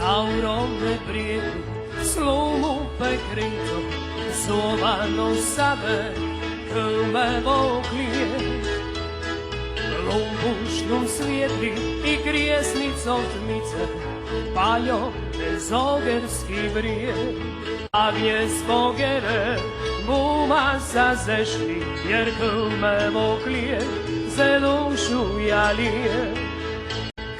Taurone brijegu, slumu pekrito, zovano save, krme voklije. Lumbušnjom svijetli i krijesnicom tmice, paljo bezogerski brijeg. A vjes pogere, buma zazešli, jer krme voklije, sunce dušu jalije.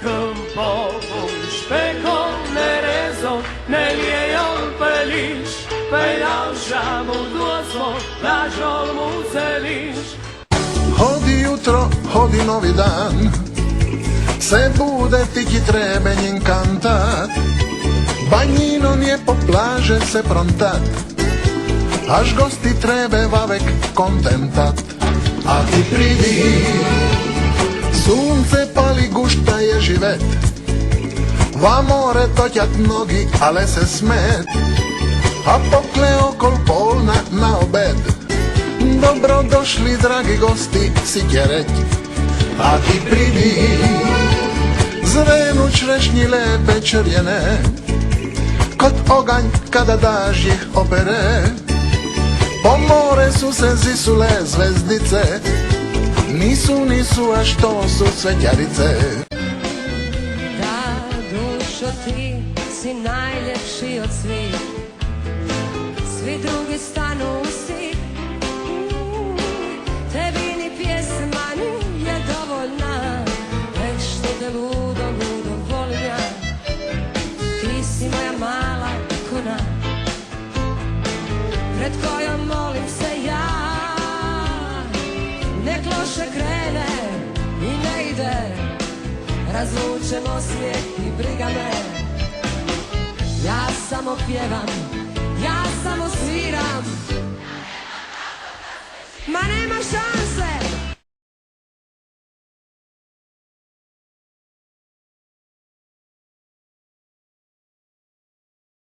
Câmpovul șpecul nerezon, neliejom peliš, peljavša mu dvosmo, na žolmu celiš. Hodi jutro, hodi novi dan, se bude ti ti trebenjen kantat, banjinom je po plaže se prontat, až gosti trebe vavek kontentat. A ti pridi, sunce pali, gušta je živet, va more toťat nogi, ale se smet, a pokle okol polna na obed. Dobro došli, dragi gosti, si tjereć, a ti pridi, zrenu črešnji lepe črjene, kod oganj kada daž ih opere. Po more su se zisule zvezdice, nisu, a što su cvetjarice. Da, dušo, ti si najljepši od svih, svi drugi stanu u stih. Tebi ni pjesma nije dovoljna, već što te ludo volim ja. Ti si moja mala ikona, pred kojom molim se ja. Nek loše krene i ne ide, razlučemo smijeh i briga me. Ja samo pjevam, ja samo sviram, ma nema šanse.